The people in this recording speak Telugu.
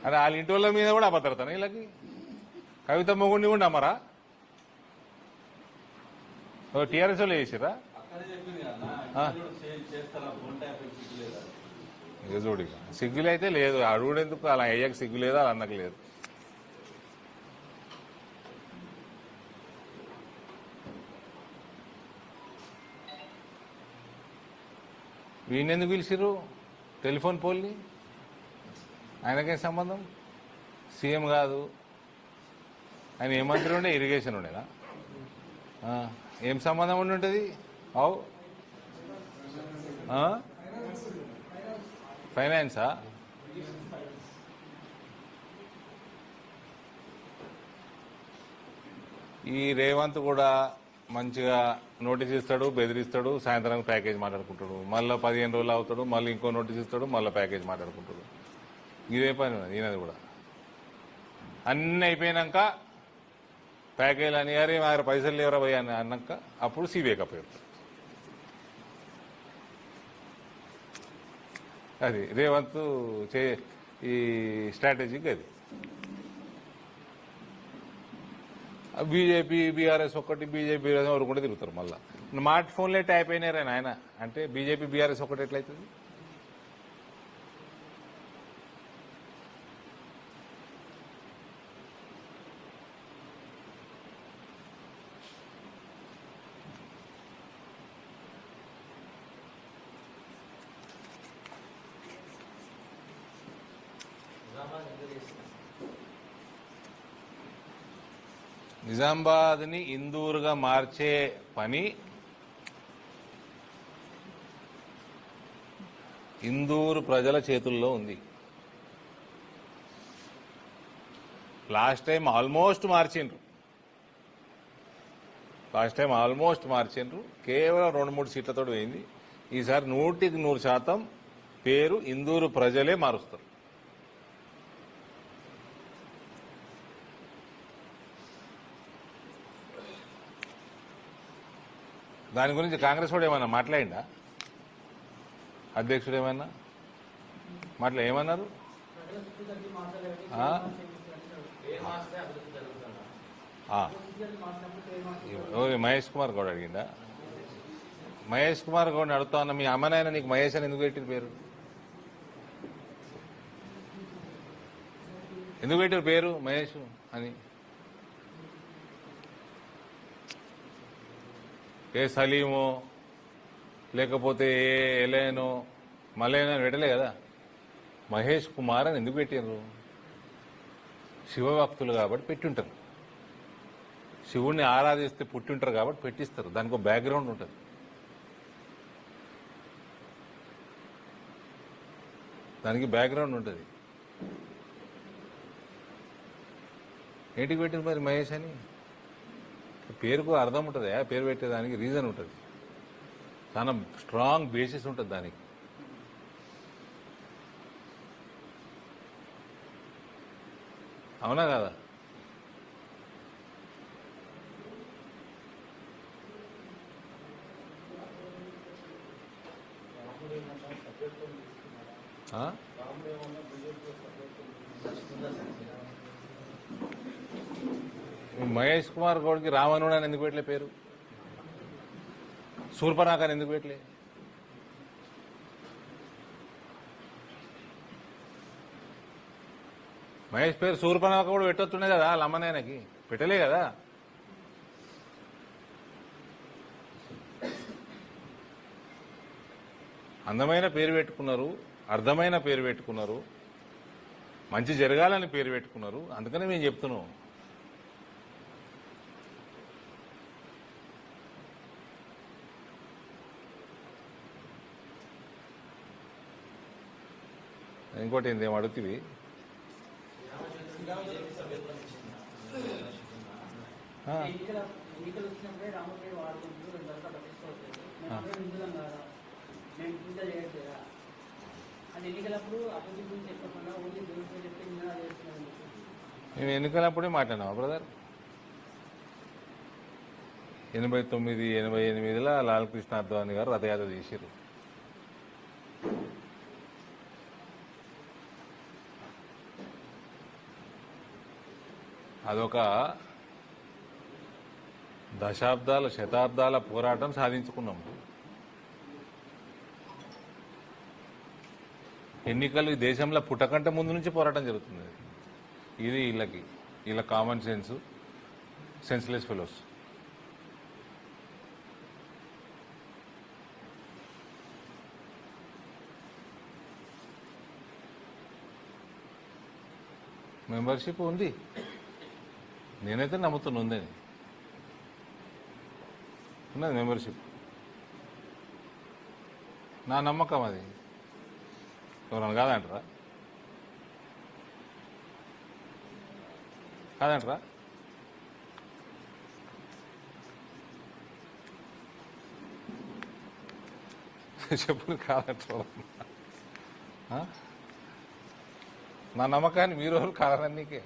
అరే వాళ్ళ ఇంటి వాళ్ళ మీద కూడా అభద్రతనా వీళ్ళకి? కవిత మొగుడిని కూడా నమ్మరా? టీఆర్ఎస్ వాళ్ళు చేసిరా? ఇక చూడు, ఇక సిగ్గులైతే లేదు. అడుగుడెందుకు? అలా అయ్యాక సిగ్గు లేదు, అలా అన్నకు లేదు. వీణెందుకు పిలిచిర్రు టెలిఫోన్ పోల్ని? ఆయనకేం సంబంధం? సీఎం కాదు ఆయన. ఏ మంత్రి ఉండే? ఇరిగేషన్ ఉండేనా? ఏం సంబంధం ఉండి ఉంటుంది? అవు ఫైనాన్సా? ఈ రేవంత్ కూడా మంచిగా నోటీస్ ఇస్తాడు, బెదిరిస్తాడు, సాయంత్రం ప్యాకేజ్ మాట్లాడుకుంటాడు, మళ్ళీ 15 రోజులు అవుతాడు, మళ్ళీ ఇంకో నోటీస్ ఇస్తాడు, మళ్ళీ ప్యాకేజ్ మాట్లాడుకుంటాడు. ఇదే పని ఉన్నది ఈయనది కూడా. అన్నీ అయిపోయినాక ప్యాకేజీలు అని అరే మా పైసలు లేవరా పోయి అని అన్నాక అప్పుడు సిబిఐ కప్పేస్తాడు. అది రేవంత్ ఈ స్ట్రాటజీకి అది. బీజేపీ బీఆర్ఎస్ ఒకటి, బీజేపీ బీఆర్ఎస్ ఎవరు కూడా తిరుగుతారు. మళ్ళీ స్మార్ట్ ఫోన్లే టైప్ అయినారు ఆయన. అంటే బీజేపీ బీఆర్ఎస్ ఒకటి ఎట్లయితుంది? నిజామాబాద్ని ఇందూరుగా మార్చే పని ఇందూరు ప్రజల చేతుల్లో ఉంది. లాస్ట్ టైం ఆల్మోస్ట్ మార్చిండ్రు. కేవలం 2-3 సీట్లతో పోయింది. ఈసారి 100% పేరు ఇందూరు ప్రజలే మారుస్తారు. దాని గురించి కాంగ్రెస్ వాడు ఏమన్నా మాట్లాడిండా? అధ్యక్షుడు ఏమన్నా ఏమన్నారు? మహేష్ కుమార్ గౌడ్ అడిగిందా? మహేష్ కుమార్ గౌడ్ని అడుగుతా ఉన్నా, మీ అమ్మనాయన నీకు మహేష్ అని ఎందుకు పెట్టిన పేరు? ఎందుకు పెట్టారు పేరు మహేష్ అని? ఏ సలీమో లేకపోతే ఏ ఎలైనో మలైనో అని పెట్టలే కదా. మహేష్ కుమార్ అని ఎందుకు పెట్టారు? శివభక్తులు కాబట్టి పెట్టింటారు. శివుణ్ణి ఆరాధిస్తే పుట్టింటారు కాబట్టి పెట్టిస్తారు. దానికి ఒక బ్యాక్గ్రౌండ్ ఉంటుంది. ఏంటికి పెట్టింది మరి మహేష్ అని? పేరుకు అర్థం ఉంటుంది. పేరు పెట్టేదానికి రీజన్ ఉంటుంది. చాలా స్ట్రాంగ్ బేసిస్ ఉంటుంది దానికి. అవునా కదా? మహేష్ కుమార్ గౌడ్కి రావణుడు అని ఎందుకు పెట్టలే పేరు? శూర్పణఖ అని ఎందుకు పెట్టలే? మహేష్ పేరు శూర్పణఖ కూడా పెట్టొచ్చుండే కదా లమ్మనాయనకి. పెట్టలే కదా. అందమైన పేరు పెట్టుకున్నారు, అర్థమైన పేరు పెట్టుకున్నారు, మంచి జరగాలని పేరు పెట్టుకున్నారు. అందుకనే మేము చెప్తున్నాం. ఇంకోటి ఏంది అడుగుతుంది? మేము ఎన్నికలప్పుడే మాట్లాడినావా బ్రదర్? 89, 88లో లాల్ కృష్ణ అద్వానీ గారు రథయాత్ర చేశారు. అదొక దశాబ్దాల శతాబ్దాల పోరాటం సాధించుకున్నాం. ఎన్నికలు ఈ దేశంలో పుట్టకంటే ముందు నుంచి పోరాటం జరుగుతుంది. ఇది వీళ్ళ common sense, senseless fellows. Membership ఉంది, నేనైతే నమ్ముతున్నా ఉందని. ఉన్నది మెంబర్షిప్, నా నమ్మకం అది. ఎవరన్నా కాదంటారా? కాదంటారా? చెప్పుడు కాదంటారా? నా నమ్మకాన్ని మీరు కాదనన్నీకే